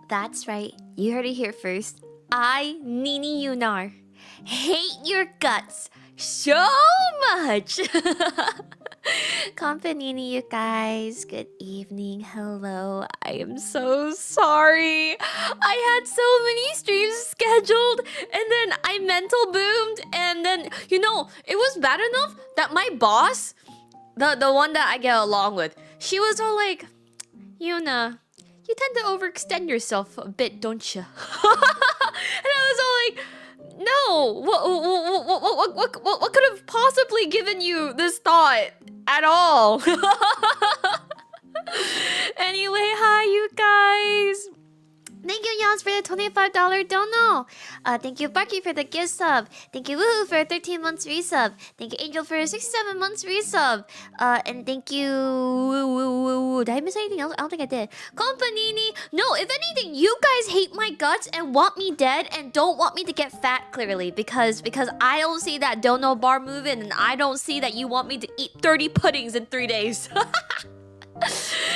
That's right. You heard it here first. I, Nini Yunar, hate your guts so much. Company, you guys. Good evening. Hello. I am so sorry. I had so many streams scheduled, and then I mental boomed, and then it was bad enough that my boss, the one that I get along with, she was all like, Yuna, you tend to overextend yourself a bit, don't you? And I was all like, no, what could have possibly given you this thought at all? Anyway, hi you guys. Thank you, Yas, for the $25 dono. Thank you, Bucky, for the gift sub. Thank you, Woohoo, for 13 months resub. Thank you, Angel, for 67 months resub. And thank you... Did I miss anything else? I don't think I did. Companini. No, if anything, you guys hate my guts and want me dead and don't want me to get fat, clearly. Because I don't see that dono bar moving, and I don't see that you want me to eat 30 puddings in 3 days.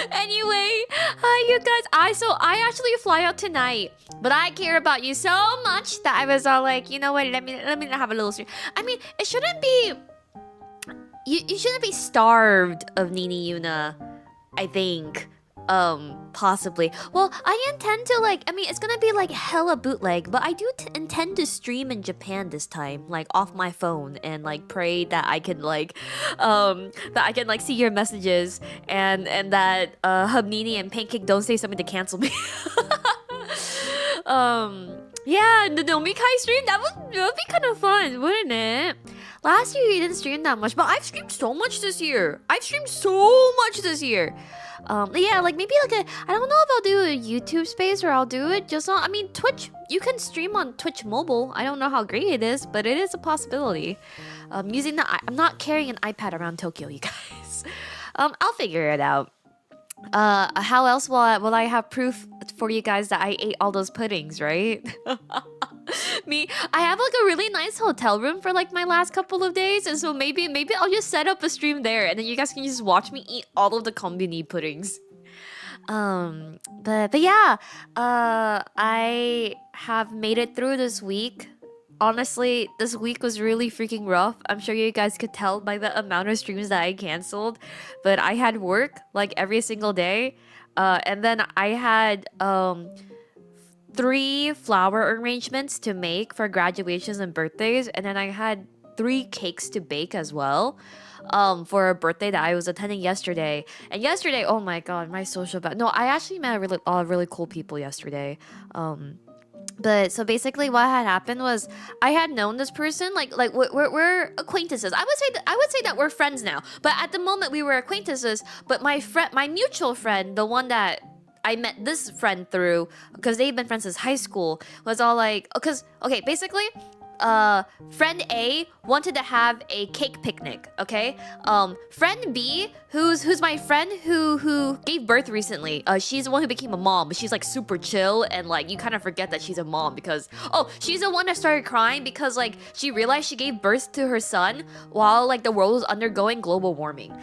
Anyway, hi you guys. I actually fly out tonight, but I care about you so much that I was all like, you know what? Let me have a little stream. I mean, it shouldn't be. You shouldn't be starved of Nini Yuna. I think. Possibly. Well, I intend to it's gonna be like hella bootleg, but I do intend to stream in Japan this time, like off my phone, and like pray that I can see your messages, and that Hubnini and Pancake don't say something to cancel me. Yeah, the Nomikai stream, that would be kind of fun, wouldn't it? Last year you didn't stream that much, but I've streamed so much this year. Yeah, like maybe I don't know if I'll do a YouTube space or I'll do it just on, Twitch. You can stream on Twitch mobile. I don't know how great it is, but it is a possibility. I'm not carrying an iPad around Tokyo, you guys. I'll figure it out. How else will I have proof for you guys that I ate all those puddings, right? I have like a really nice hotel room for like my last couple of days, and so maybe I'll just set up a stream there, and then you guys can just watch me eat all of the kombini puddings. But yeah, I have made it through this week. Honestly, this week was really freaking rough. I'm sure you guys could tell by the amount of streams that I canceled, but I had work like every single day, and then I had 3 flower arrangements to make for graduations and birthdays, and then I had 3 cakes to bake as well, for a birthday that I was attending yesterday. And yesterday, oh my god, my social no, I actually met really cool people yesterday. But so basically, what had happened was I had known this person, we're acquaintances. I would say that we're friends now, but at the moment we were acquaintances. But my mutual friend, the one that I met this friend through, because they've been friends since high school, was all like, basically, friend A wanted to have a cake picnic, okay? Friend B, who's my friend who gave birth recently, she's the one who became a mom, but she's like super chill, and like you kind of forget that she's a mom because, she's the one that started crying because like she realized she gave birth to her son while like the world was undergoing global warming.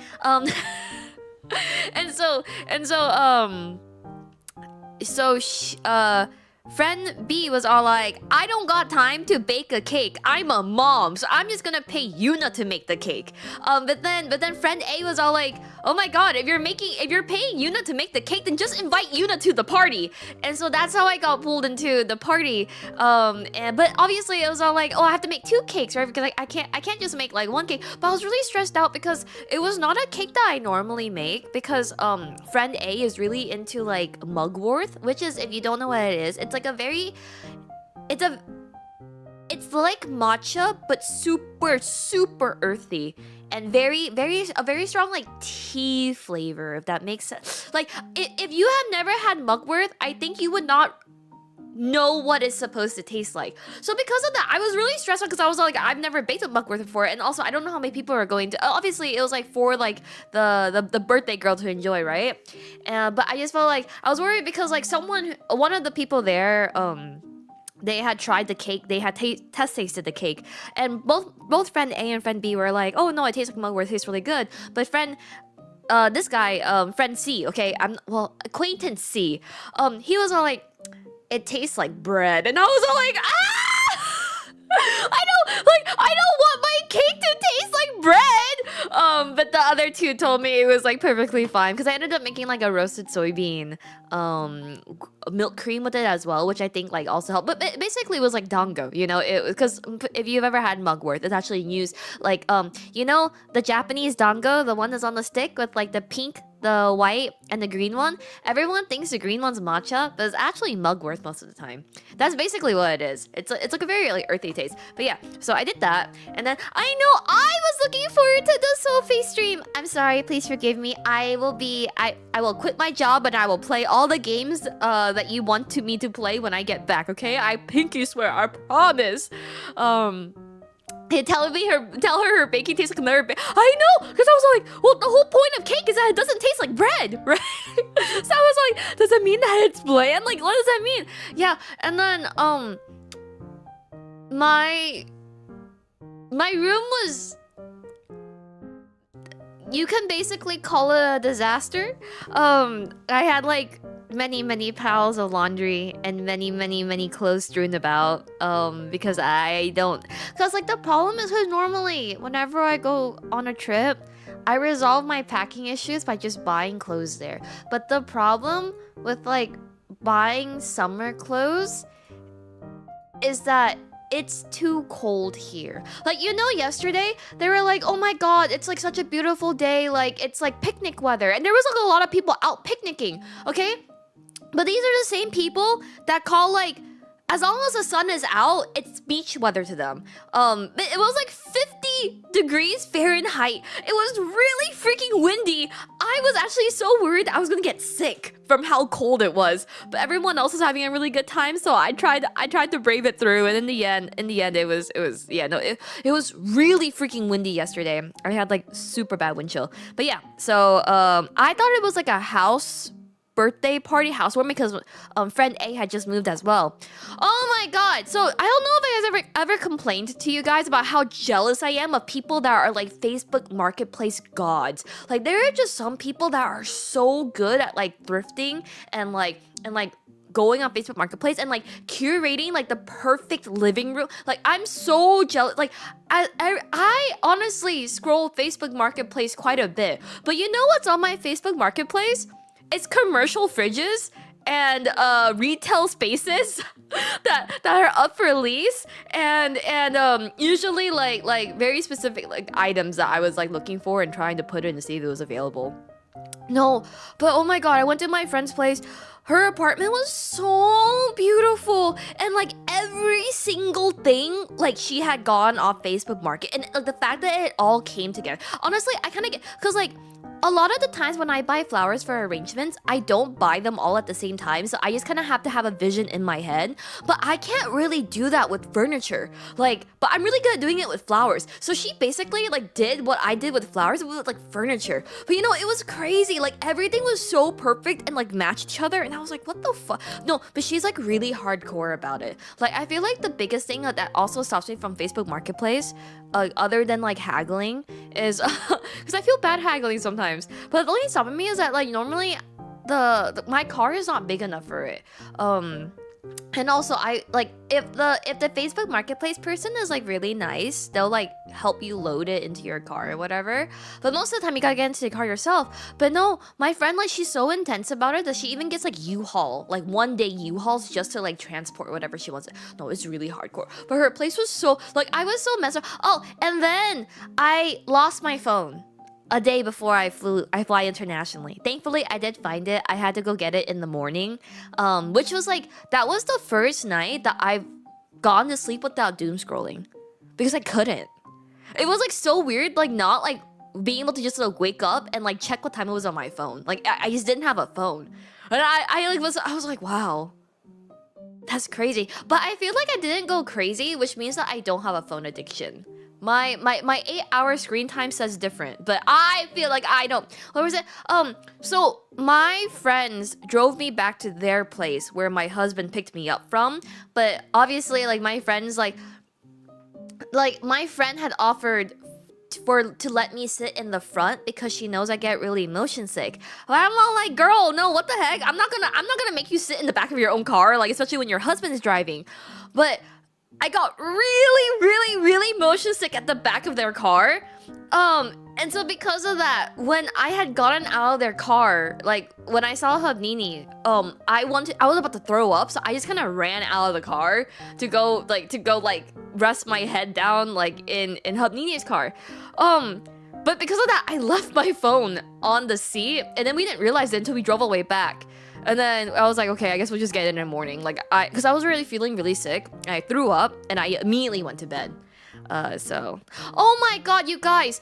Friend B was all like, I don't got time to bake a cake. I'm a mom, so I'm just gonna pay Yuna to make the cake. But then friend A was all like, oh my god, if you're paying Yuna to make the cake, then just invite Yuna to the party. And so that's how I got pulled into the party. But obviously it was all like, I have to make 2 cakes, right? Because I can't just make like 1 cake. But I was really stressed out because it was not a cake that I normally make, because friend A is really into like mugwort, which is, if you don't know what it is, it's like matcha, but super earthy, and a very strong like tea flavor, if that makes sense. Like if you have never had mugwort, I think you would not know what it's supposed to taste like. So because of that, I was really stressed out because I was like, I've never baked a mugwort before, and also I don't know how many people are going to. Obviously, it was like for like the birthday girl to enjoy, right? But I just felt like I was worried because like one of the people there, they had tried the cake, they had test tasted the cake, and both friend A and friend B were like, oh no, it tastes like mugwort, it tastes really good. But friend this guy, friend C, okay, acquaintance C, he was all like, it tastes like bread. And I was all like, ah! I don't want my cake to taste like bread. But the other two told me it was like perfectly fine because I ended up making like a roasted soybean milk cream with it as well, which I think like also helped. But basically it was like dango, you know, it because if you've ever had mugwort, it's actually used like you know the Japanese dango, the one that's on the stick with like the pink, the white, and the green one. Everyone thinks the green one's matcha, but it's actually mugwort most of the time. That's basically what it is. It's like a very like earthy taste. But yeah, so I did that, and then I know I was looking forward to the Sophie stream. I'm sorry, please forgive me. I will quit my job and I will play all the games that you want me to play when I get back. Okay, I pinky swear, I promise. Tell her baking tastes like another I know, because I was like, well, the whole point of cake is that it doesn't taste like bread, right? So I was like, does that mean that it's bland? Like, what does that mean? Yeah, and then my room was, you can basically call it a disaster. I had like many piles of laundry and many clothes strewn about because like the problem is because normally whenever I go on a trip I resolve my packing issues by just buying clothes there, but the problem with like buying summer clothes is that it's too cold here. Like, you know, yesterday they were like, oh my god, it's like such a beautiful day, like it's like picnic weather, and there was like a lot of people out picnicking, okay? But these are the same people that call like, as long as the sun is out, it's beach weather to them. It was like 50 degrees Fahrenheit. It was really freaking windy. I was actually so worried I was gonna get sick from how cold it was. But everyone else was having a really good time, so I tried to brave it through. And in the end, it was it was really freaking windy yesterday. I had like super bad wind chill. But yeah, so I thought it was like a birthday party housewarming because friend A had just moved as well. Oh my god. So I don't know if I guys ever complained to you guys about how jealous I am of people that are like Facebook Marketplace gods. Like there are just some people that are so good at like thrifting and like going on Facebook Marketplace and like curating like the perfect living room. Like I'm so jealous. Like I honestly scroll Facebook Marketplace quite a bit. But you know what's on my Facebook Marketplace? It's commercial fridges and retail spaces that are up for lease and usually like very specific like items that I was like looking for and trying to put in to see if it was available. No, but oh my god, I went to my friend's place. Her apartment was so beautiful and like every single thing like she had gone off Facebook Market, and the fact that it all came together. Honestly, I kind of get, because like a lot of the times when I buy flowers for arrangements, I don't buy them all at the same time, so I just kind of have to have a vision in my head. But I can't really do that with furniture. Like, but I'm really good at doing it with flowers. So she basically like did what I did with flowers with like furniture. But you know, it was crazy. Like everything was so perfect and like matched each other, and I was like, what the fuck? No, but she's like really hardcore about it. Like I feel like the biggest thing that also stops me from Facebook Marketplace, other than like haggling, is because I feel bad haggling sometimes. But the only stopping me is that like normally my car is not big enough for it. And also I like if the Facebook Marketplace person is like really nice, they'll like help you load it into your car or whatever. But most of the time you gotta get into the car yourself. But no, my friend, like she's so intense about it that she even gets like U-Haul, like one day U-Hauls just to like transport whatever she wants. No, it's really hardcore. But her place was so like I was so messed up. Oh, and then I lost my phone a day before I fly internationally. Thankfully, I did find it. I had to go get it in the morning, which was like, that was the first night that I've gone to sleep without doom scrolling, because I couldn't. It was like so weird, like not like being able to just like wake up and like check what time it was on my phone. Like I just didn't have a phone, and I was like, wow, that's crazy. But I feel like I didn't go crazy, which means that I don't have a phone addiction. My 8-hour screen time says different, but I feel like I don't. What was it? So my friends drove me back to their place where my husband picked me up from. But obviously, like my friends, like my friend had offered to let me sit in the front because she knows I get really motion sick. But I'm all like, girl, no, what the heck? I'm not gonna make you sit in the back of your own car, like especially when your husband is driving. But I got really, really, really motion sick at the back of their car. And so because of that, when I had gotten out of their car, like when I saw Habnini, I was about to throw up, so I just kind of ran out of the car to go rest my head down like in Habnini's car. But because of that, I left my phone on the seat, and then we didn't realize it until we drove all the way back. And then I was like, okay, I guess we'll just get it in the morning. Because I was really feeling really sick. I threw up, and I immediately went to bed. Oh my god, you guys.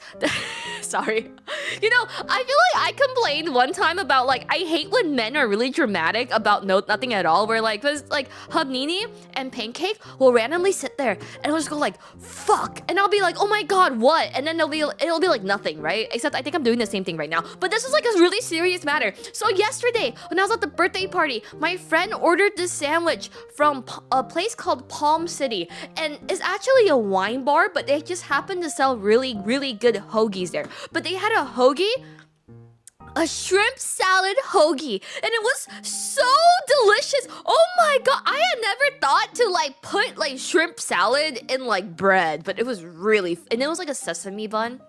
Sorry. You know, I feel like I complained one time about like I hate when men are really dramatic about nothing at all. Where like, cause like Habnini and Pancake will randomly sit there and I'll just go like, fuck, and I'll be like, oh my god, what? And then it'll be like nothing, right? Except I think I'm doing the same thing right now. But this is like a really serious matter. So yesterday, when I was at the birthday party, my friend ordered this sandwich from a place called Palm City, and it's actually a wine bar, but they just happen to sell really, really good hoagies there. But they had a shrimp salad hoagie, and it was so delicious. Oh my god, I had never thought to like put like shrimp salad in like bread, but it was really, and it was like a sesame bun.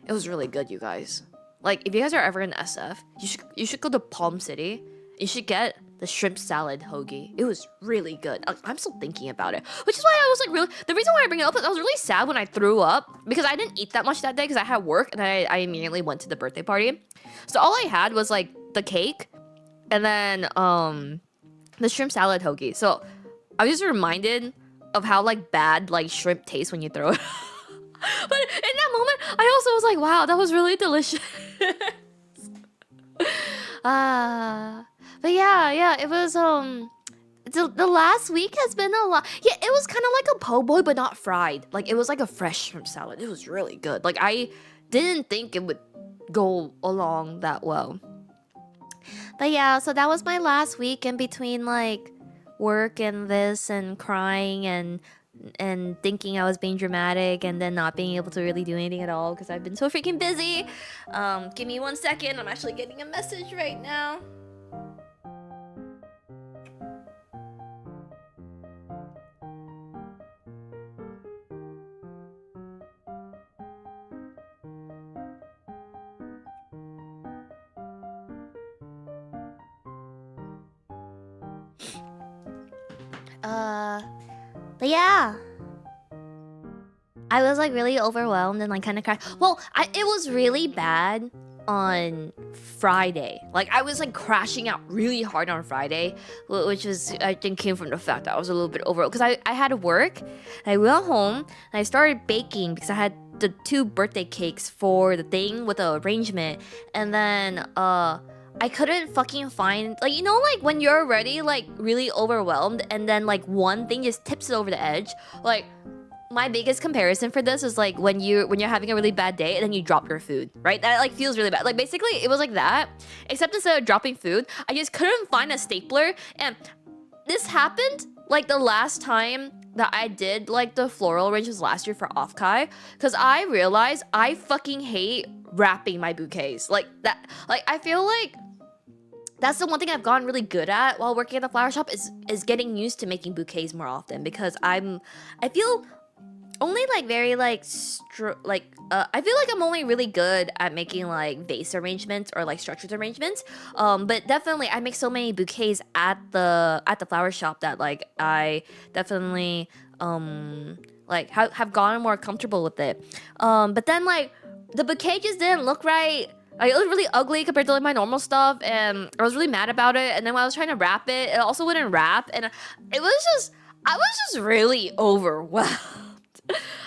It was really good, you guys. Like if you guys are ever in SF, you should go to Palm City. You should get the shrimp salad hoagie. It was really good. I'm still thinking about it, which is why I was like really. The reason why I bring it up is I was really sad when I threw up because I didn't eat that much that day because I had work, and I immediately went to the birthday party. So all I had was like the cake, and then the shrimp salad hoagie. So I was just reminded of how like bad like shrimp tastes when you throw it. But in that moment, I also was like, wow, that was really delicious. But yeah, it was the last week has been a lot. Yeah, it was kind of like a po' boy, but not fried. Like it was like a fresh shrimp salad. It was really good. Like I didn't think it would go along that well. But yeah, so that was my last week in between like work and this and crying and thinking I was being dramatic and then not being able to really do anything at all because I've been so freaking busy. Give me 1 second. I'm actually getting a message right now. But yeah, I was like really overwhelmed and like kind of cried. Well, it was really bad on Friday. Like I was like crashing out really hard on Friday, which was I think came from the fact that I was a little bit overwhelmed because I had to work. I went home and I started baking because I had the 2 birthday cakes for the thing with the arrangement, and then I couldn't fucking find, like, you know, like when you're already like really overwhelmed and then like one thing just tips it over the edge. Like my biggest comparison for this is like when you're having a really bad day and then you drop your food, right? That like feels really bad. Like basically it was like that, except instead of dropping food, I just couldn't find a stapler. And this happened like the last time that I did like the floral arrangements last year for Offkai, because I realized I fucking hate wrapping my bouquets like that. Like I feel like that's the one thing I've gotten really good at while working at the flower shop is getting used to making bouquets more often, because I feel only like very like I feel like I'm only really good at making like vase arrangements or like structured arrangements. But definitely I make so many bouquets at the flower shop that like I definitely like have gotten more comfortable with it. But then like the bouquet just didn't look right. Like, it was really ugly compared to like my normal stuff, and I was really mad about it. And then when I was trying to wrap it, it also wouldn't wrap, and I was just really overwhelmed.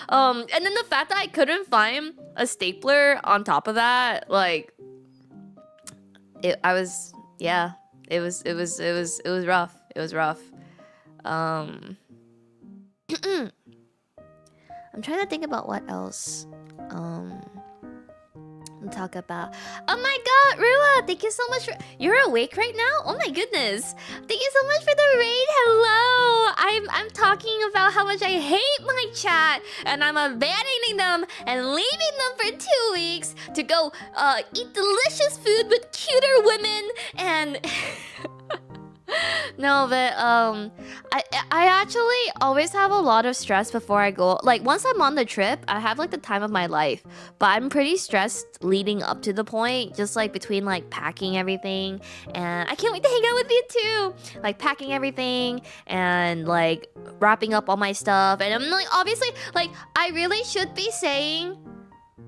And then the fact that I couldn't find a stapler on top of that, like, it was rough. It was rough. I'm trying to think about what else. To talk about? Oh my god, Rua, thank you so much for... You're awake right now? Oh my goodness. Thank you so much for the raid. Hello. I'm talking about how much I hate my chat, and I'm abandoning them and leaving them for 2 weeks to go eat delicious food with cuter women and... No, but I actually always have a lot of stress before I go. Like once I'm on the trip, I have like the time of my life. But I'm pretty stressed leading up to the point, just like between like packing everything, and I can't wait to hang out with you too. Like packing everything and like wrapping up all my stuff. And I'm like obviously like I really should be saying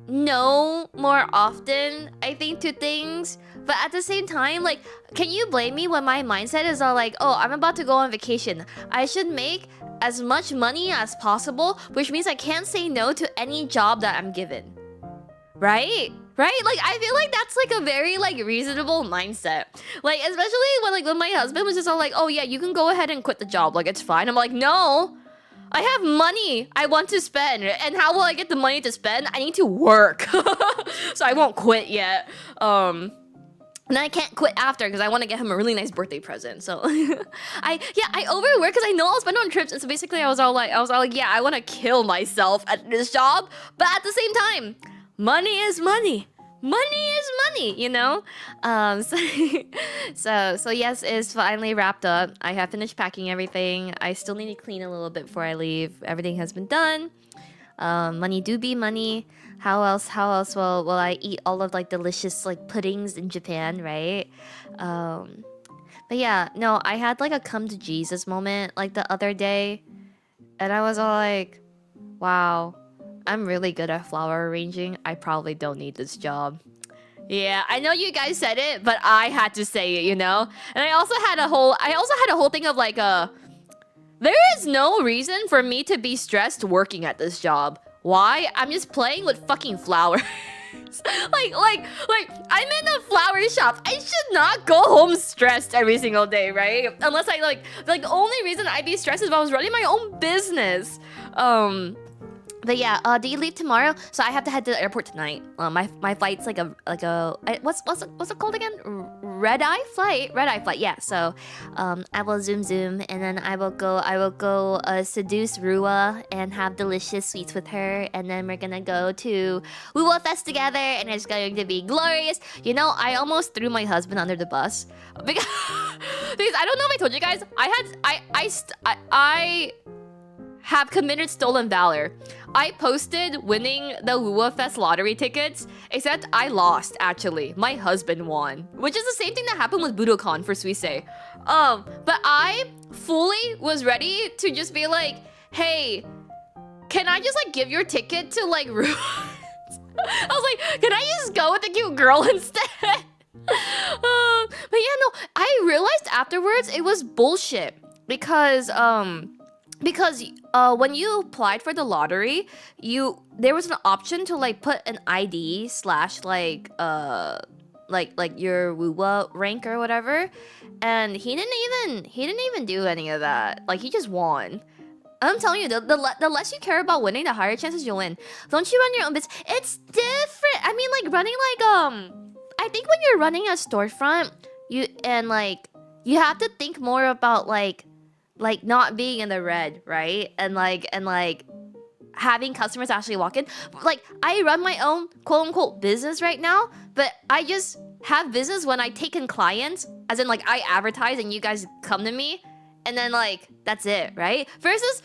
no more often, I think, to things. But at the same time, like, can you blame me when my mindset is all like, oh, I'm about to go on vacation. I should make as much money as possible, which means I can't say no to any job that I'm given. Right? Right? Like, I feel like that's like a very like reasonable mindset. Like, especially when my husband was just all like, oh yeah, you can go ahead and quit the job. Like, it's fine. I'm like, no. I have money I want to spend, and how will I get the money to spend? I need to work, so I won't quit yet. And I can't quit after because I want to get him a really nice birthday present. So I overwork because I know I'll spend on trips, and so basically I was all like, yeah, I want to kill myself at this job, but at the same time, money is money. Money is money, you know? So yes, it's finally wrapped up. I have finished packing everything. I still need to clean a little bit before I leave. Everything has been done. Money do be money. How else will I eat all of like delicious like puddings in Japan, right? But yeah, no, I had like a come to Jesus moment like the other day, and I was all like, wow, I'm really good at flower arranging. I probably don't need this job. Yeah, I know you guys said it, but I had to say it, you know? And I also had a whole thing of like there is no reason for me to be stressed working at this job. Why? I'm just playing with fucking flowers. like I'm in a flower shop. I should not go home stressed every single day, right? Unless I like the only reason I'd be stressed is if I was running my own business. But yeah, do you leave tomorrow? So I have to head to the airport tonight. My flight's like a what's it called again? Red eye flight. Yeah. So, I will zoom, and then I will go seduce Rua and have delicious sweets with her, and then we're gonna go to Wuwa Fest together, and it's going to be glorious. You know, I almost threw my husband under the bus because I don't know if I told you guys. I have committed stolen valor. I posted winning the Wuwa Fest lottery tickets, except I lost, actually. My husband won, which is the same thing that happened with Budokan for Suisse. But I fully was ready to just be like, hey, can I just like give your ticket to like Ru? I was like, can I just go with the cute girl instead? But yeah, no, I realized afterwards it was bullshit because when you applied for the lottery, there was an option to like put an ID slash like your Wuwa rank or whatever, and he didn't even do any of that. Like he just won. I'm telling you, the less you care about winning, the higher chances you'll win. Don't you run your own business? It's different. I mean, like running like I think when you're running a storefront, you have to think more about like not being in the red, right? And like having customers actually walk in. Like I run my own quote unquote business right now, but I just have business when I take in clients, as in like I advertise and you guys come to me, and then like that's it, right? Versus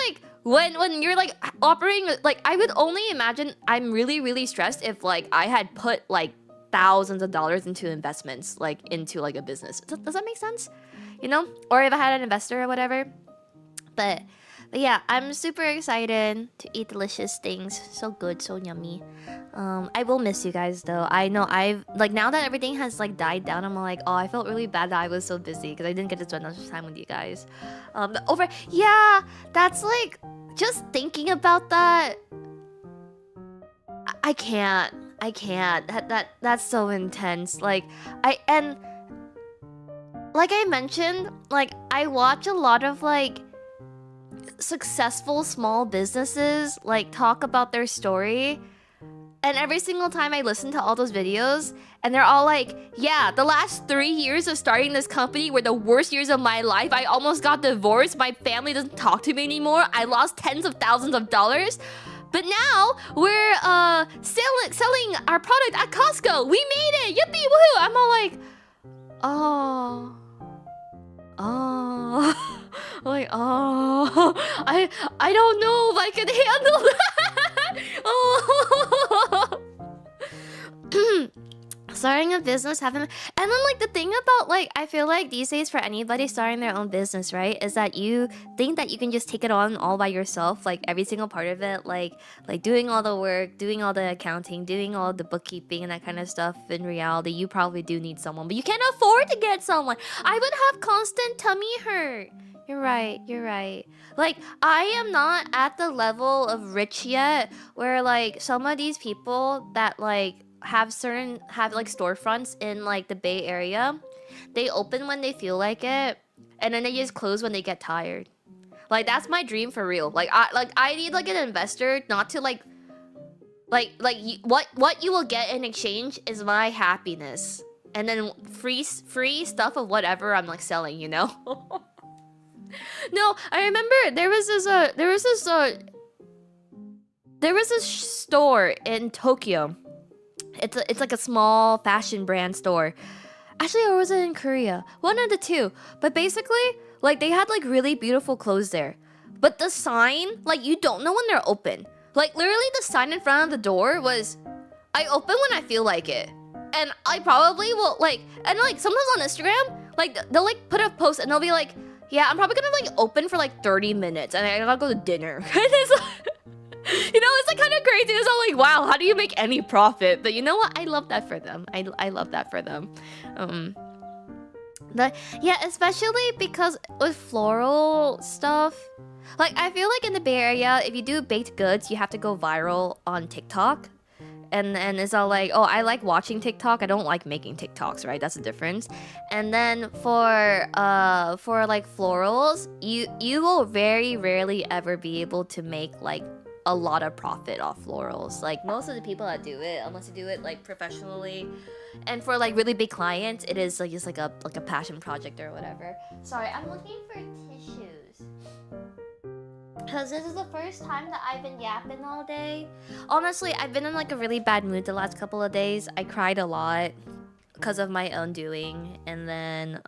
like when you're like operating, like I would only imagine I'm really stressed if like I had put like thousands of dollars into investments, like into like a business. Does that make sense? You know, or if I had an investor or whatever. But yeah, I'm super excited to eat delicious things. So good, so yummy. I will miss you guys though. I know I've like now that everything has like died down, I'm like, oh, I felt really bad that I was so busy because I didn't get to spend much time with you guys. Yeah, that's like just thinking about that. I can't. That's so intense. Like like I mentioned, like I watch a lot of like successful small businesses like talk about their story, And every single time I listen to all those videos, and they're all like, yeah, the last 3 years of starting this company were the worst years of my life. I almost got divorced. My family doesn't talk to me anymore. I lost tens of thousands of dollars. But now we're selling our product at Costco. We made it. Yippee woohoo. I'm all like, oh. Oh. I'm like, oh. I don't know if I can handle that. Oh. Starting a business, having, and then like the thing about like, I feel like these days for anybody starting their own business, right, is that you think that you can just take it on all by yourself, like every single part of it, like doing all the work, doing all the accounting, doing all the bookkeeping and that kind of stuff. In reality, you probably do need someone, but you can't afford to get someone. I would have constant tummy hurt. You're right, you're right. Like, I am not at the level of rich yet where like some of these people that like have like storefronts in like the Bay Area, they open when they feel like it and then they just close when they get tired. Like, that's my dream for real. Like I need like an investor, not to what you will get in exchange is my happiness, and then free stuff of whatever I'm like selling, you know. No, I remember there was this store in Tokyo. It's like a small fashion brand store. Actually, or was it in Korea? One of the two. But basically, like they had like really beautiful clothes there. But the sign, like you don't know when they're open. Like literally the sign in front of the door was, I open when I feel like it. And I probably will like, and like sometimes on Instagram, like they'll like put a post and they'll be like, yeah, I'm probably gonna like open for like 30 minutes and I gotta go to dinner. And it's like, you know, it's like kind of crazy. It's all like, wow, how do you make any profit? But you know what? I love that for them. I love that for them. But yeah, especially because with floral stuff, like I feel like in the Bay Area, if you do baked goods, you have to go viral on TikTok. And it's all like, oh, I like watching TikTok. I don't like making TikToks, right? That's the difference. And then for like florals, you will very rarely ever be able to make like a lot of profit off florals. Like most of the people that do it, unless you do it like professionally, and for like really big clients, it is like just like a passion project or whatever. Sorry, I'm looking for tissues because this is the first time that I've been yapping all day. Honestly, I've been in like a really bad mood the last couple of days. I cried a lot because of my own doing, and then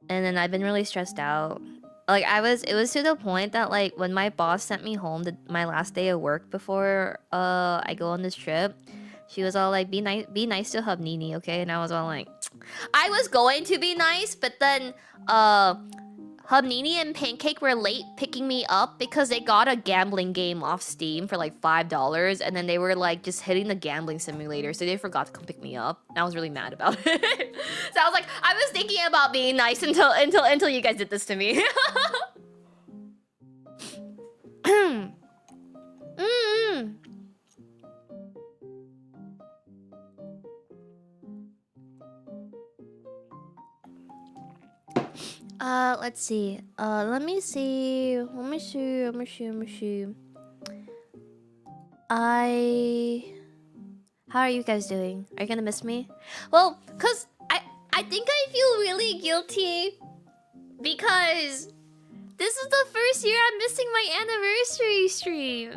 I've been really stressed out. Like it was to the point that like when my boss sent me home my last day of work before I go on this trip, she was all like, be nice to Hub Nini, okay? And I was all like, I was going to be nice, but then Hub Nini and Pancake were late picking me up because they got a gambling game off Steam for like $5, and then they were like just hitting the gambling simulator, so they forgot to come pick me up. And I was really mad about it. So I was like, I was thinking about being nice until you guys did this to me. Let's see. Let me see. How are you guys doing? Are you gonna miss me? Well, cause I think I feel really guilty because this is the first year I'm missing my anniversary stream.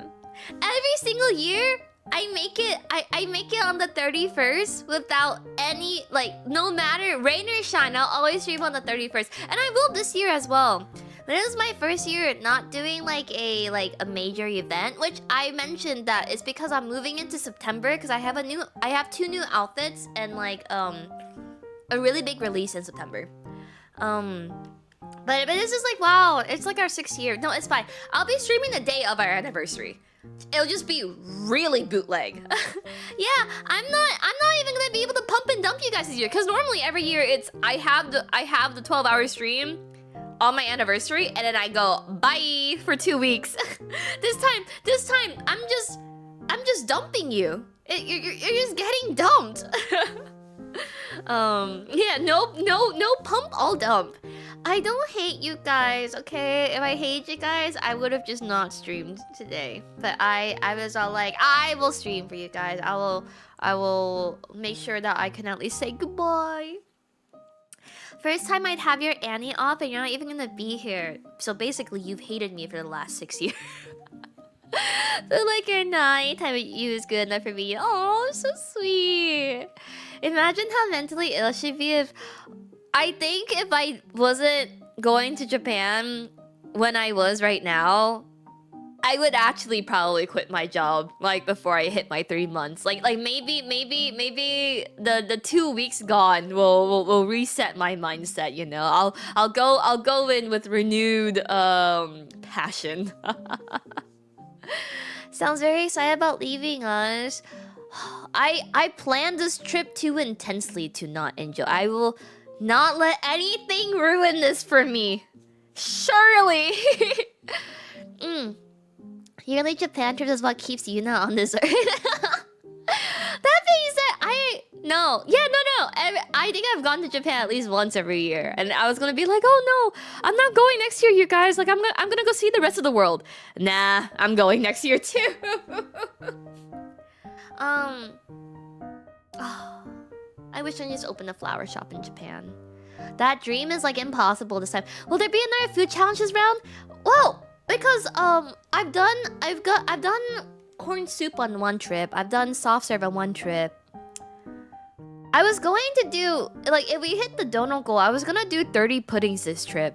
Every single year, I make it on the 31st without any, like, no matter rain or shine, I'll always stream on the 31st. And I will this year as well. This is my first year not doing like a major event, which I mentioned that it's because I'm moving into September because I have 2 new outfits and like a really big release in September. But this is like, wow, it's like our 6th year. No, it's fine. I'll be streaming the day of our anniversary. It'll just be really bootleg. Yeah, I'm not even gonna be able to pump and dump you guys this year, because normally every year it's I have the 12-hour stream on my anniversary and then I go bye for 2 weeks. This time I'm just dumping you. You're just getting dumped. Yeah, no pump, all dump. I don't hate you guys, okay? If I hate you guys, I would have just not streamed today. But I was all like, I will stream for you guys. I will make sure that I can at least say goodbye. First time I'd have your Annie off and you're not even gonna be here. So basically you've hated me for the last 6 years. So like your nighttime with you is good enough for me. Oh, so sweet. Imagine how mentally ill she'd be if I think if I wasn't going to Japan when I was right now, I would actually probably quit my job like before I hit my 3 months. Like maybe the 2 weeks gone will reset my mindset. You know, I'll go in with renewed passion. Sounds very excited about leaving us. I planned this trip too intensely to not enjoy. I will not let anything ruin this for me. Surely. Yearly Japan trip is what keeps Yuna on this earth. That being said, no. I think I've gone to Japan at least once every year, and I was gonna be like, oh no, I'm not going next year, you guys. Like I'm gonna go see the rest of the world. Nah, I'm going next year too. I wish I just opened a flower shop in Japan. That dream is like impossible this time. Will there be another food challenges round? Well, because I've done corn soup on one trip. I've done soft serve on one trip. I was going to do like if we hit the donut goal, I was gonna do 30 puddings this trip.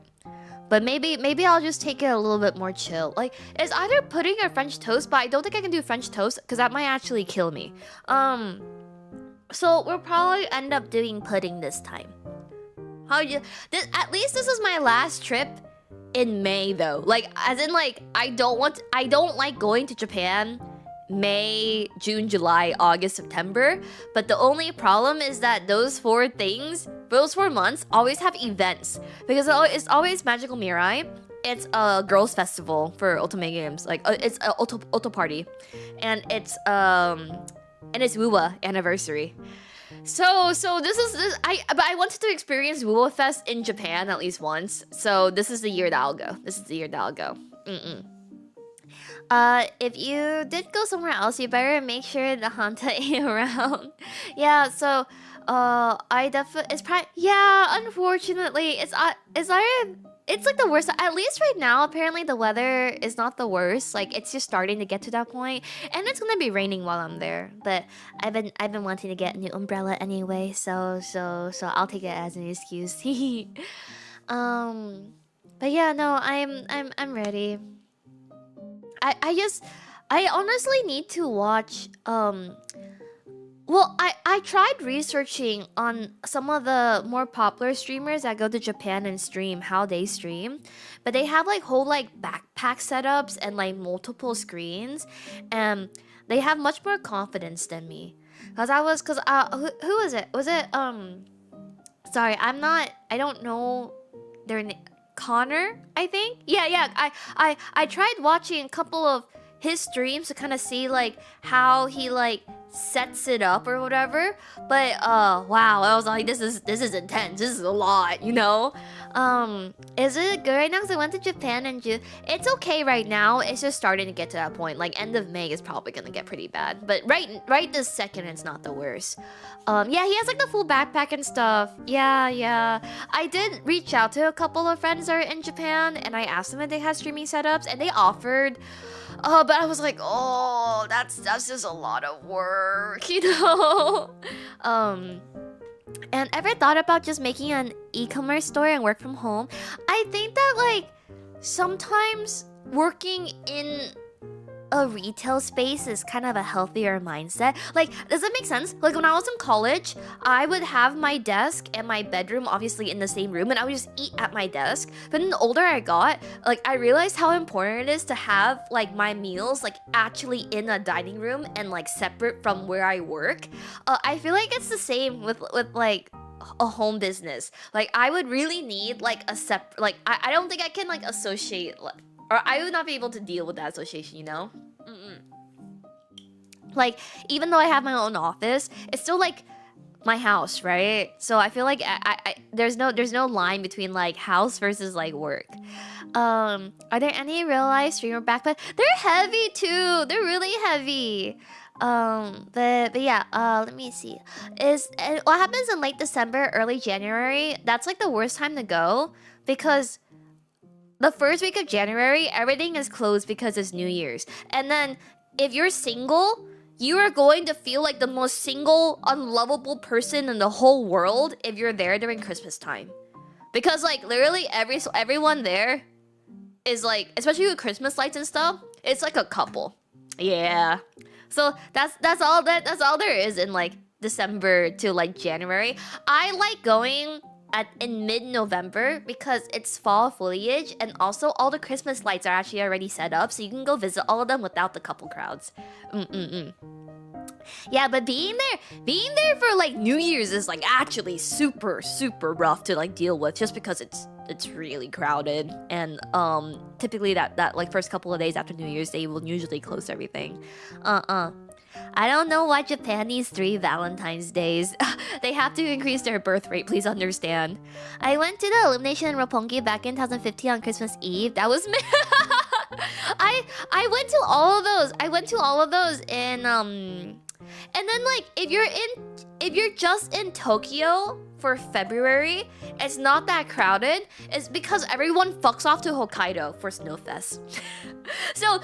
But maybe I'll just take it a little bit more chill. Like it's either pudding or French toast, but I don't think I can do French toast because that might actually kill me. So we'll probably end up doing pudding this time. At least this is my last trip in May though. Like as in like I don't like going to Japan May, June, July, August, September. But the only problem is that those 4 months always have events because it's always Magical Mirai. It's a girls' festival for Ultimate Games. Like it's a auto party, and it's WUWA anniversary. So this. But I wanted to experience WUWA Fest in Japan at least once. So this is the year that I'll go. If you did go somewhere else, you better make sure the Hanta ain't around. Yeah, so I definitely unfortunately it's like the worst. At least right now, apparently the weather is not the worst. Like it's just starting to get to that point, and it's gonna be raining while I'm there. But I've been wanting to get a new umbrella anyway, so I'll take it as an excuse. But yeah, no, I'm ready. I honestly need to watch well, I tried researching on some of the more popular streamers that go to Japan and stream how they stream, but they have like whole like backpack setups and like multiple screens, and they have much more confidence than me. Who was it? Was it sorry, I don't know their name. Connor, I think. Yeah. I tried watching a couple of his streams to kind of see like how he like sets it up or whatever. But wow, I was like, this is intense. This is a lot, you know. Is it good right now? Because I went to Japan in June. It's okay right now. It's just starting to get to that point. Like end of May is probably gonna get pretty bad. But right this second, it's not the worst. Yeah, he has like the full backpack and stuff. Yeah. I did reach out to a couple of friends that are in Japan, and I asked them if they had streaming setups, and they offered. But I was like, oh, that's just a lot of work, you know. And ever thought about just making an e-commerce store and work from home? I think that like sometimes working in a retail space is kind of a healthier mindset. Like, does that make sense? Like when I was in college, I would have my desk and my bedroom obviously in the same room, and I would just eat at my desk. But then the older I got, like I realized how important it is to have like my meals like actually in a dining room and like separate from where I work. I feel like it's the same with like a home business. Like I would really need like a separate, like I don't think I can like associate, or I would not be able to deal with that association, you know? Like, even though I have my own office, it's still like my house, right? So I feel like there's no line between like house versus like work. Are there any real life streamer backpack? They're heavy too. They're really heavy. But yeah. Let me see. Is what happens in late December, early January? That's like the worst time to go because the first week of January, everything is closed because it's New Year's. And then if you're single, you are going to feel like the most single, unlovable person in the whole world if you're there during Christmas time. Because like literally everyone there is like, especially with Christmas lights and stuff, it's like a couple. Yeah. So that's all there is in like December to like January. I like going in mid-November because it's fall foliage and also all the Christmas lights are actually already set up, so you can go visit all of them without the couple crowds. Yeah, but being there for like New Year's is like actually super rough to like deal with just because it's really crowded and typically that like first couple of days after New Year's they will usually close everything. I don't know why Japan needs 3 Valentine's Days. They have to increase their birth rate, please understand. I went to the Illumination in Roppongi back in 2015 on Christmas Eve. That was me. I went to all of those. I went to all of those in and then like if you're just in Tokyo for February, it's not that crowded. It's because everyone fucks off to Hokkaido for Snowfest. So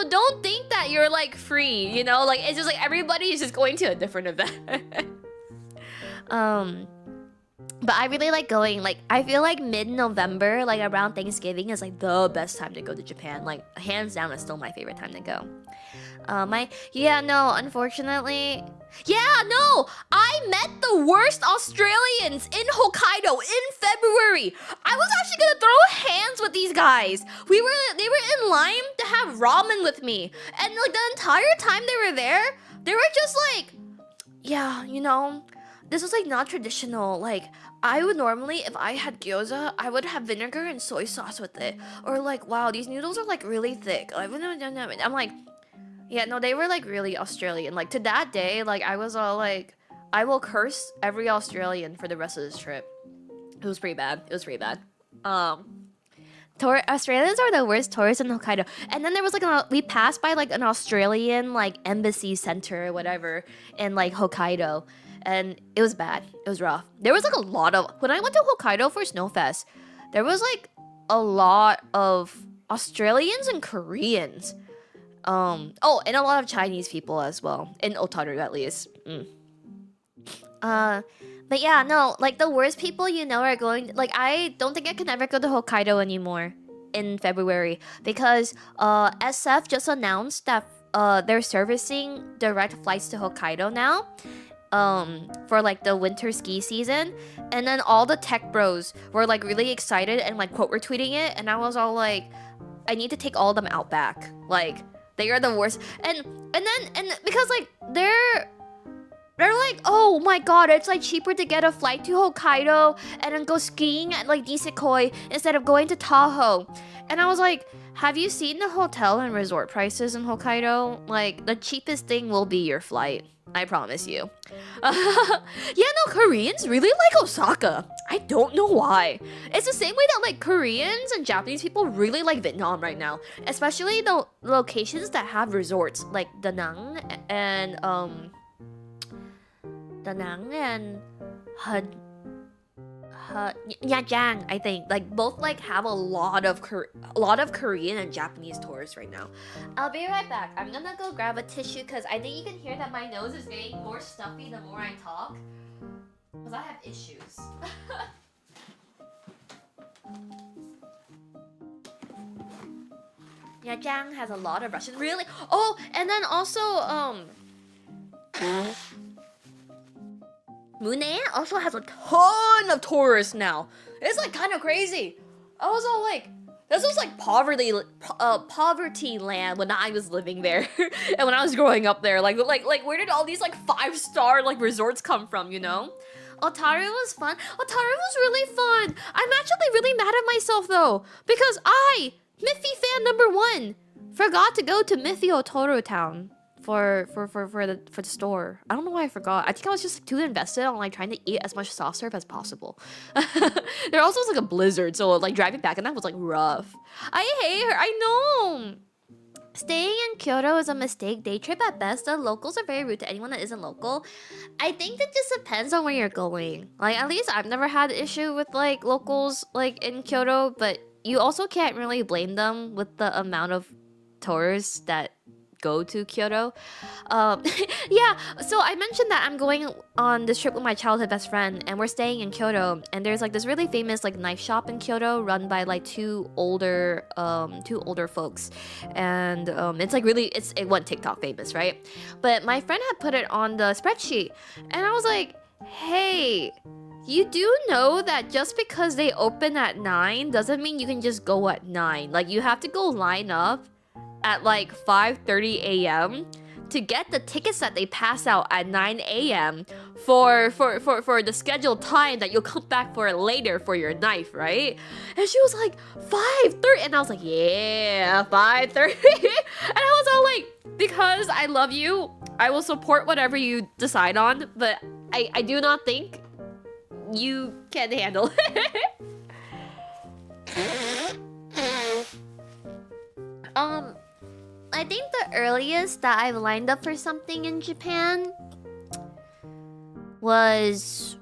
don't think that you're like free, you know? Like it's just like everybody is just going to a different event. But I really like going, like, I feel like mid-November, like around Thanksgiving is like the best time to go to Japan. Like, hands down, it's still my favorite time to go. Unfortunately. Yeah, no! I met the worst Australians in Hokkaido in February! I was actually gonna throw hands with these guys! They were in line to have ramen with me. And like the entire time they were there, they were just like, yeah, you know, this was like not traditional. Like, I would normally, if I had gyoza, I would have vinegar and soy sauce with it. Or like, wow, these noodles are like really thick. I'm like, yeah, no, they were like really Australian. Like to that day, like I was all like, I will curse every Australian for the rest of this trip. It was pretty bad. Australians are the worst tourists in Hokkaido. And then there was like we passed by like an Australian like embassy center or whatever in like Hokkaido. And it was bad. It was rough. There was like a lot of... When I went to Hokkaido for Snowfest, there was like a lot of Australians and Koreans. And a lot of Chinese people as well. In Otaru, at least. But yeah, no. Like, the worst people you know are going... Like, I don't think I can ever go to Hokkaido anymore in February. Because SF just announced that they're servicing direct flights to Hokkaido now. For like the winter ski season, and then all the tech bros were like really excited and like quote retweeting it, and I was all like, I need to take all of them out back. Like they are the worst, and because like they're like, oh my god, it's like cheaper to get a flight to Hokkaido and then go skiing at like Nisekoi instead of going to Tahoe. And I was like, have you seen the hotel and resort prices in Hokkaido? Like the cheapest thing will be your flight. I promise you. Yeah, no, Koreans really like Osaka. I don't know why. It's the same way that like Koreans and Japanese people really like Vietnam right now. Especially the locations that have resorts like Da Nang and Nha Trang, I think. Like both like have a lot of Korean and Japanese tourists right now. I'll be right back. I'm gonna go grab a tissue because I think you can hear that my nose is getting more stuffy the more I talk. Because I have issues. Nha Trang has a lot of Russian. Really? Oh, and then also Mune also has a ton of tourists now. It's like kind of crazy. I was all like, this was like poverty land when I was living there and when I was growing up there. Like where did all these like 5-star like resorts come from? You know? Otaru was fun. Otaru was really fun. I'm actually really mad at myself though because I, Miffy fan number 1, forgot to go to Miffy Otaru Town for the store. I don't know why I forgot. I think I was just too invested on like trying to eat as much soft serve as possible. There also was like a blizzard, so like driving back and that was like rough. I hate her. I know. Staying in Kyoto is a mistake. Day trip at best. The locals are very rude to anyone that isn't local. I think that just depends on where you're going. Like at least I've never had issue with like locals like in Kyoto, but you also can't really blame them with the amount of tourists that go to Kyoto. Um, yeah, so I mentioned that I'm going on this trip with my childhood best friend, and we're staying in Kyoto. And there's like this really famous like knife shop in Kyoto, run by like two older folks, and it's like really it went TikTok famous, right? But my friend had put it on the spreadsheet, and I was like, hey. You do know that just because they open at 9 doesn't mean you can just go at 9. Like you have to go line up at like 5:30 a.m. to get the tickets that they pass out at 9 a.m. for the scheduled time that you'll come back for later for your knife, right? And she was like, 5:30, and I was like, yeah, 5:30. And I was all like, because I love you, I will support whatever you decide on, but I do not think you can handle it. I think the earliest that I've lined up for something in Japan was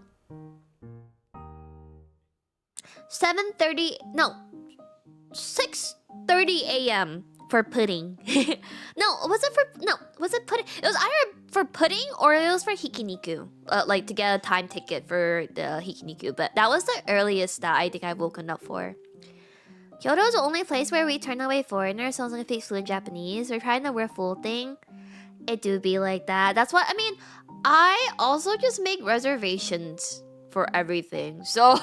6:30 a.m. for pudding. Was it pudding? It was either for pudding or it was for hikiniku. Like to get a time ticket for the hikiniku, but that was the earliest that I think I've woken up for. Kyoto is the only place where we turn away foreigners so long as they speak fluent Japanese. We're trying the we're full thing. It do be like that. That's what I mean. I also just make reservations for everything. So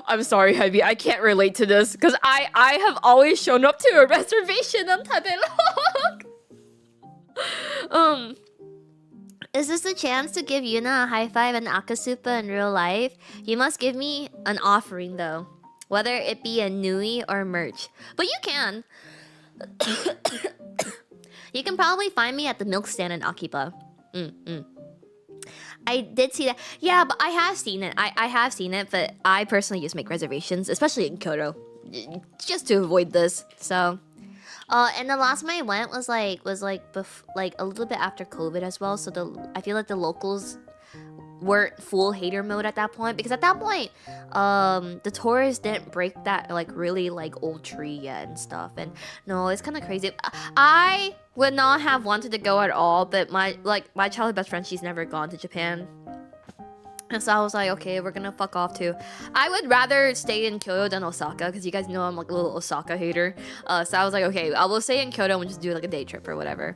I'm sorry, Heavy. I can't relate to this because I have always shown up to a reservation on Tabelog. Is this a chance to give Yuna a high five and Akasupa in real life? You must give me an offering though. Whether it be a Nui or merch. But you can. You can probably find me at the milk stand in Akiba. I did see that. Yeah, but I have seen it. I have seen it, but I personally just make reservations, especially in Kyoto, just to avoid this. So, and the last time I went was like a little bit after COVID as well. So I feel like the locals weren't full hater mode at that point, because at that point the tourists didn't break that like really like old tree yet and stuff. And no, it's kind of crazy. I would not have wanted to go at all, but my childhood best friend, she's never gone to Japan. And so I was like, okay, we're gonna fuck off too. I would rather stay in Kyoto than Osaka, because you guys know I'm like a little Osaka hater. So I was like, okay, I will stay in Kyoto and just do like a day trip or whatever.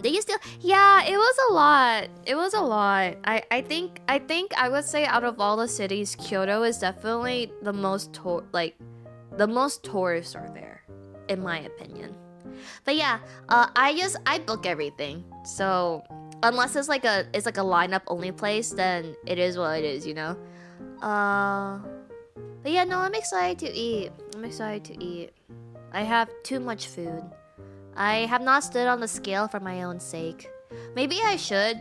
They used to, yeah, it was a lot. It was a lot. I think I would say out of all the cities, Kyoto is definitely the most the most tourists are there, in my opinion. But yeah, I book everything. So unless it's like a lineup only place, then it is what it is, you know. But yeah, no, I'm excited to eat. I have too much food. I have not stood on the scale for my own sake. Maybe I should,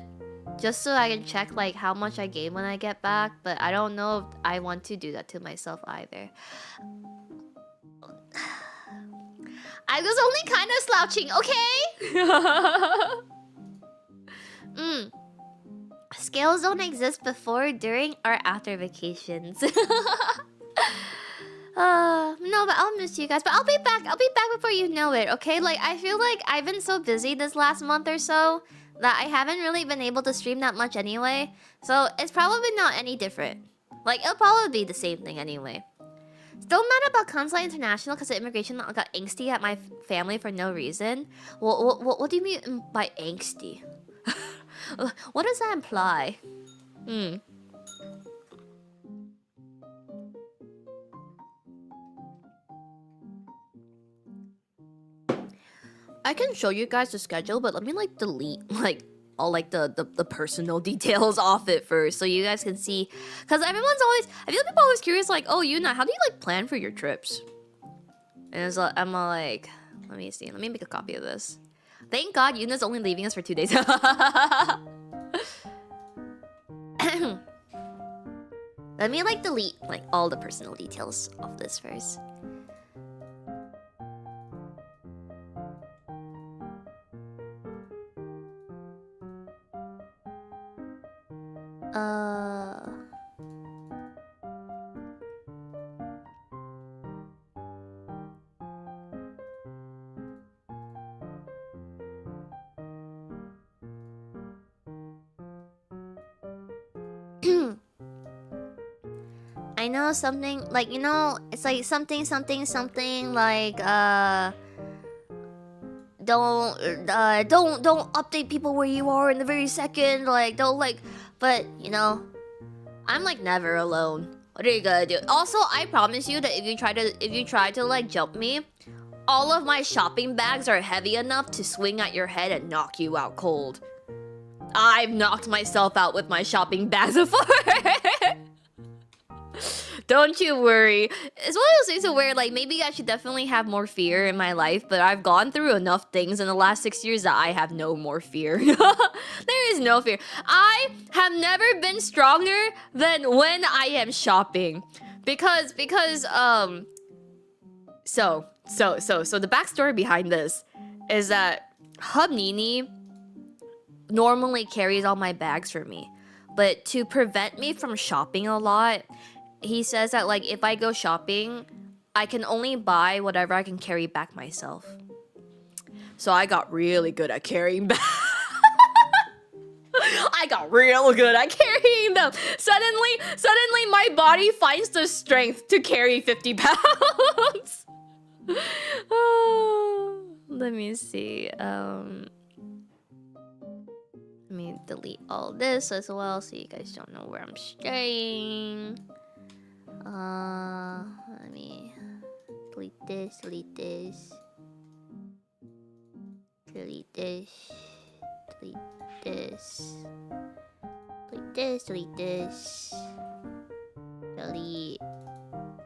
just so I can check like how much I gain when I get back. But I don't know if I want to do that to myself either. I was only kind of slouching, okay? Scales don't exist before, during, or after vacations. No, but I'll miss you guys. But I'll be back. I'll be back before you know it, okay? Like, I feel like I've been so busy this last month or so that I haven't really been able to stream that much anyway. So it's probably not any different. Like, it'll probably be the same thing anyway. Still mad about Kansai International because the immigration got angsty at my family for no reason. What do you mean by angsty? What does that imply? I can show you guys the schedule, but let me like delete like all like the personal details off it first, so you guys can see. Because everyone's always, I feel people always curious, like, oh, Yuna, how do you like plan for your trips? And it's like, I'm all like, let me see, let me make a copy of this. Thank God Yuna's only leaving us for 2 days. Let me like delete like all the personal details of this first. I know something like, you know, it's like something like don't update people where you are in the very second, like don't like, but you know, I'm like never alone. What are you gonna do? Also, I promise you that if you try to like jump me, all of my shopping bags are heavy enough to swing at your head and knock you out cold. I've knocked myself out with my shopping bags before. Don't you worry. It's one of those things where like maybe I should definitely have more fear in my life, but I've gone through enough things in the last 6 years that I have no more fear. There is no fear. I have never been stronger than when I am shopping. Because so the backstory behind this is that Hub Nini normally carries all my bags for me. But to prevent me from shopping a lot, he says that like if I go shopping, I can only buy whatever I can carry back myself. So I got really good at carrying back. I got real good at carrying them. Suddenly my body finds the strength to carry 50 pounds. Let me see. Let me delete all this as well so you guys don't know where I'm straying. Let me delete this, delete this, delete this, delete this, delete this, delete this, delete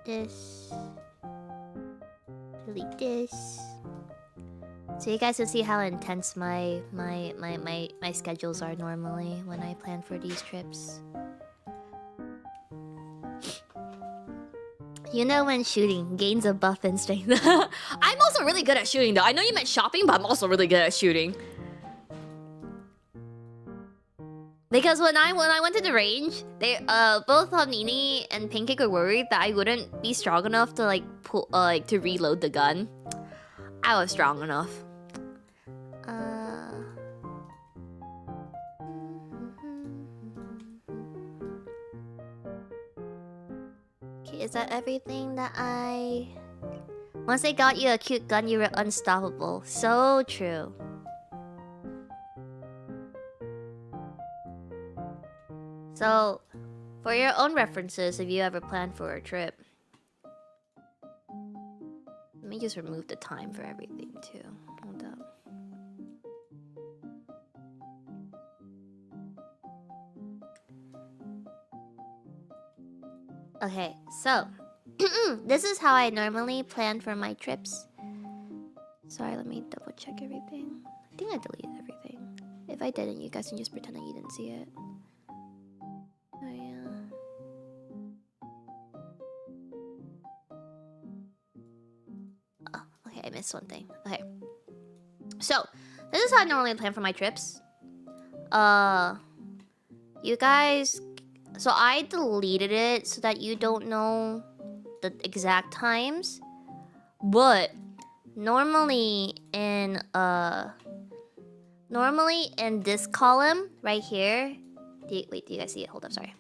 this, delete this. So you guys can see how intense my schedules are normally when I plan for these trips. You know when shooting gains a buff in strength. I'm also really good at shooting though. I know you meant shopping, but I'm also really good at shooting. Because when I went to the range, they both Nini and Pancake were worried that I wouldn't be strong enough to like pull to reload the gun. I was strong enough. Is that everything that I... Once they got you a cute gun, you were unstoppable. So true. So, for your own references, if you ever plan for a trip, let me just remove the time for everything too. Hold up. Okay, so this is how I normally plan for my trips. Sorry, let me double check everything. I think I deleted everything. If I didn't, you guys can just pretend that you didn't see it. Oh yeah. Oh, okay, I missed one thing. Okay. So, this is how I normally plan for my trips. You guys... So I deleted it so that you don't know the exact times. But normally in this column right here. Wait, do you guys see it? Hold up, sorry.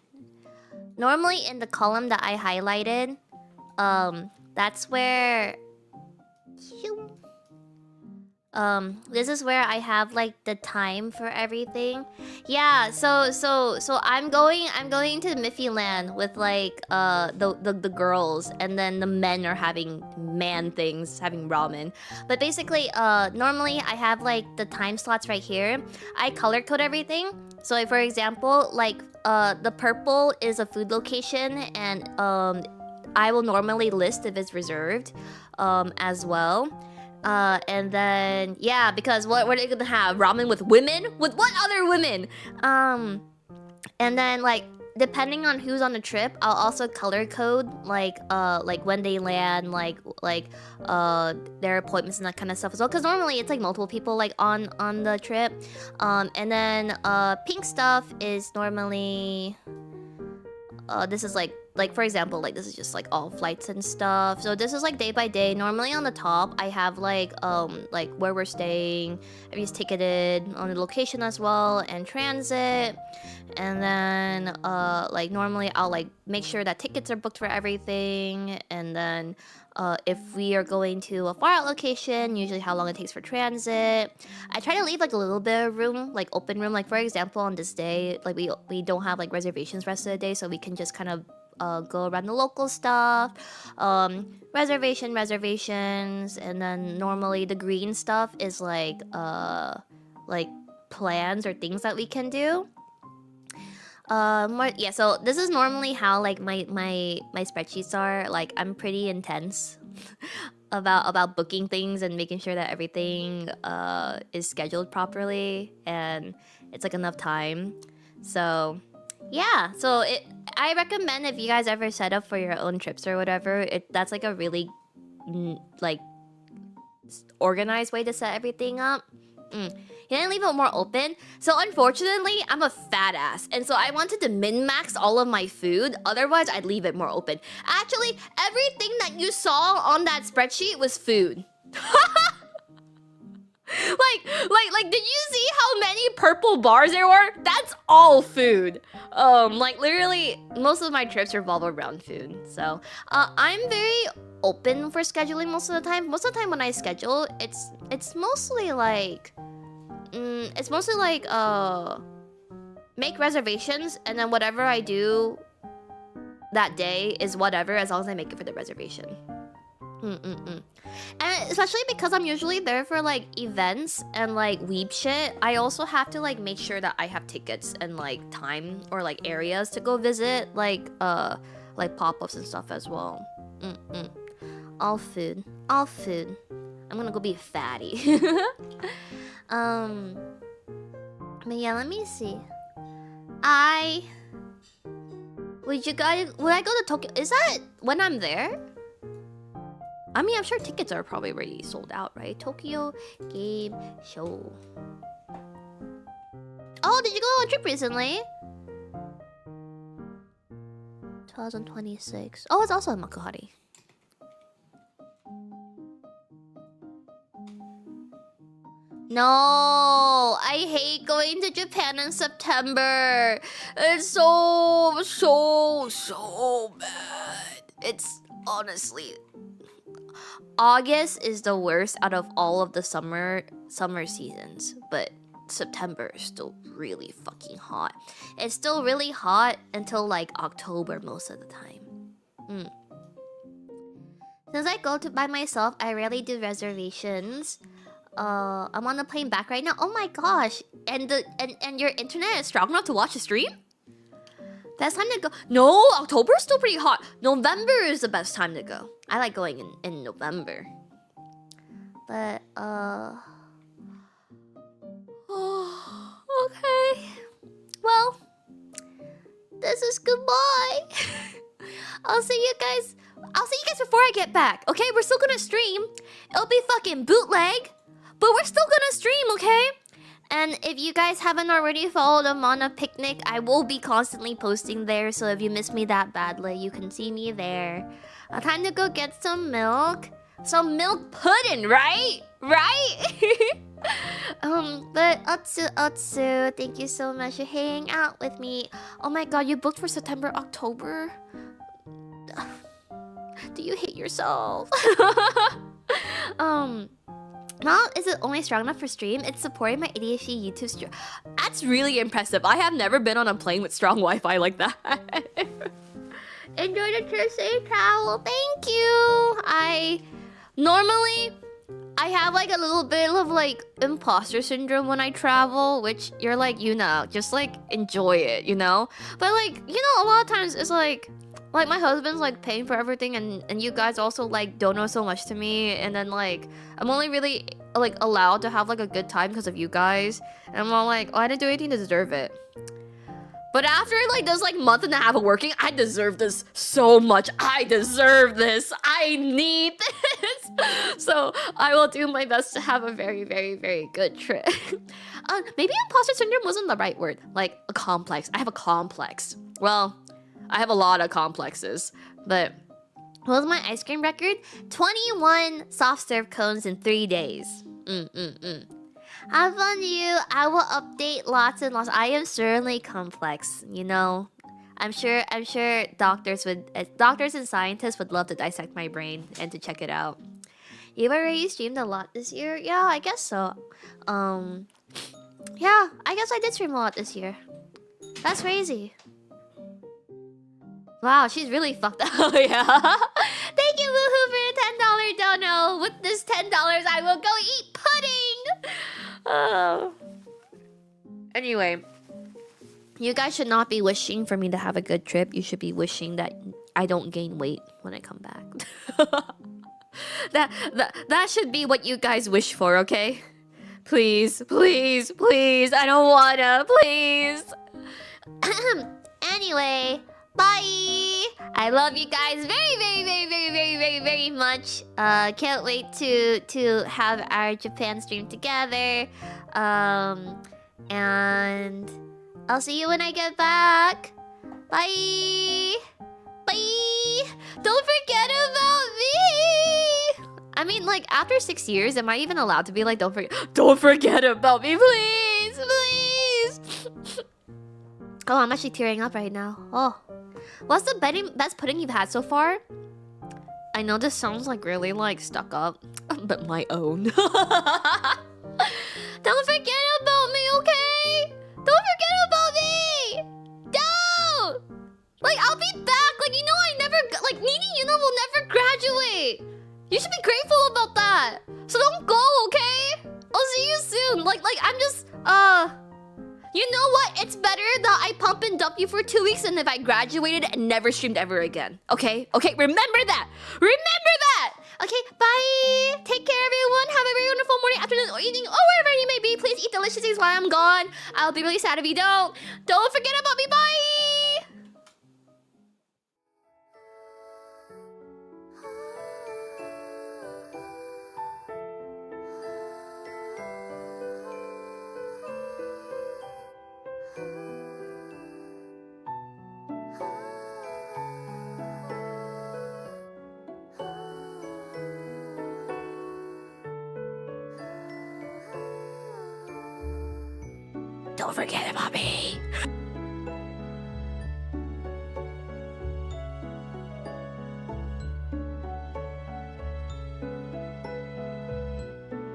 Normally in the column that I highlighted, that's where this is where I have like the time for everything. Yeah, so I'm going to Miffy Land with like the girls, and then the men are having man things, having ramen. But basically normally I have like the time slots right here. I color code everything. So like, for example, like the purple is a food location, and I will normally list if it's reserved as well. And then yeah, because what are they gonna have? Ramen with women? With what other women? And then like depending on who's on the trip, I'll also color code like when they land, their appointments and that kind of stuff as well. Because normally it's like multiple people like on the trip. And then pink stuff is normally this is like for example, like this is just like all flights and stuff. So this is like day by day. Normally on the top I have like where we're staying, everything's ticketed on the location as well, and transit. And then like normally I'll like make sure that tickets are booked for everything. And then if we are going to a far out location, usually how long it takes for transit. I try to leave like a little bit of room, like open room. Like for example, on this day, like we don't have like reservations rest of the day, so we can just kind of go around the local stuff, reservations, and then normally the green stuff is like plans or things that we can do. Yeah, so this is normally how like my spreadsheets are. Like I'm pretty intense about booking things and making sure that everything is scheduled properly and it's like enough time. So yeah, so I recommend if you guys ever set up for your own trips or whatever, that's like a really like organized way to set everything up. You didn't leave it more open. So unfortunately, I'm a fat ass. And so I wanted to min-max all of my food. Otherwise, I'd leave it more open. Actually, everything that you saw on that spreadsheet was food. Like, did you see how many purple bars there were? That's all food. Like literally, most of my trips revolve around food. So, I'm very open for scheduling most of the time. Most of the time when I schedule, it's mostly like, make reservations, and then whatever I do that day is whatever, as long as I make it for the reservation. And especially because I'm usually there for like events and like weeb shit, I also have to like make sure that I have tickets and like time or like areas to go visit, like pop-ups and stuff as well. All food. I'm gonna go be a fatty. But yeah, let me see. Would I go to Tokyo? Is that when I'm there? I mean, I'm sure tickets are probably already sold out, right? Tokyo Game Show. Oh, did you go on a trip recently? 2026. Oh, it's also in Makuhari. No, I hate going to Japan in September. It's so bad. It's honestly... August is the worst out of all of the summer seasons, but September is still really fucking hot. It's still really hot until like October most of the time. Since I go to by myself, I rarely do reservations. I'm on the plane back right now. Oh my gosh! And your internet is strong enough to watch a stream? Best time to go? No, October is still pretty hot. November is the best time to go. I like going in November. But okay. Well, this is goodbye. I'll see you guys before I get back. Okay, we're still gonna stream. It'll be fucking bootleg, but we're still gonna stream, okay? And if you guys haven't already followed Amana Picnic, I will be constantly posting there. So if you miss me that badly, you can see me there. Time to go get some milk. Some milk pudding, right? Right? But Otsu, thank you so much for hanging out with me. Oh my god, you booked for September, October? Do you hate yourself? Not is it only strong enough for stream? It's supporting my ADHD YouTube stream. That's really impressive. I have never been on a plane with strong Wi-Fi like that. Enjoy the trip, safe travel. Thank you. Normally I have like a little bit of like imposter syndrome when I travel, which you're like, just like enjoy it, you know? But like, a lot of times it's like, like my husband's like paying for everything, and you guys also like don't know so much to me, and then like I'm only really like allowed to have like a good time because of you guys, and I'm all like, oh, I didn't do anything to deserve it. But after like this like month and a half of working, I deserve this so much. I deserve this. I need this. So I will do my best to have a very, very, very good trip. Maybe imposter syndrome wasn't the right word. Like a complex. I have a complex. Well, I have a lot of complexes. But what was my ice cream record? 21 soft serve cones in 3 days. Have fun, you. I will update lots and lots. I am certainly complex, you know. I'm sure doctors and scientists would love to dissect my brain and to check it out. You've already streamed a lot this year? Yeah, I guess so. Yeah, I guess I did stream a lot this year. That's crazy. Wow, she's really fucked up. Yeah. Thank you, Woohoo, for your $10 dono. With this $10, I will go eat pudding. Anyway, you guys should not be wishing for me to have a good trip. You should be wishing that I don't gain weight when I come back. that should be what you guys wish for, okay? Please, please, please. I don't wanna, please. Anyway, bye. I love you guys very, very, very, very, very, very, very much. Can't wait to have our Japan stream together. And I'll see you when I get back. Bye. Bye. Don't forget about me. I mean, like, after 6 years, am I even allowed to be like, don't forget about me, please, please. Oh, I'm actually tearing up right now. Oh. What's the best pudding you've had so far? I know this sounds like really like stuck up, but my own. Don't forget about me, okay? Don't forget about me! Don't! Like, I'll be back. Like, you know, like, Nini Yuna will never graduate. You should be grateful about that. So don't go, okay? I'll see you soon. Like, I'm just, you know what? It's better that I pump and dump you for 2 weeks than if I graduated and never streamed ever again. Okay? Okay, remember that! Remember that! Okay, bye! Take care, everyone. Have a very wonderful morning, afternoon, or evening, or wherever you may be. Please eat delicious things while I'm gone. I'll be really sad if you don't. Don't forget about me. Bye! Don't forget about me.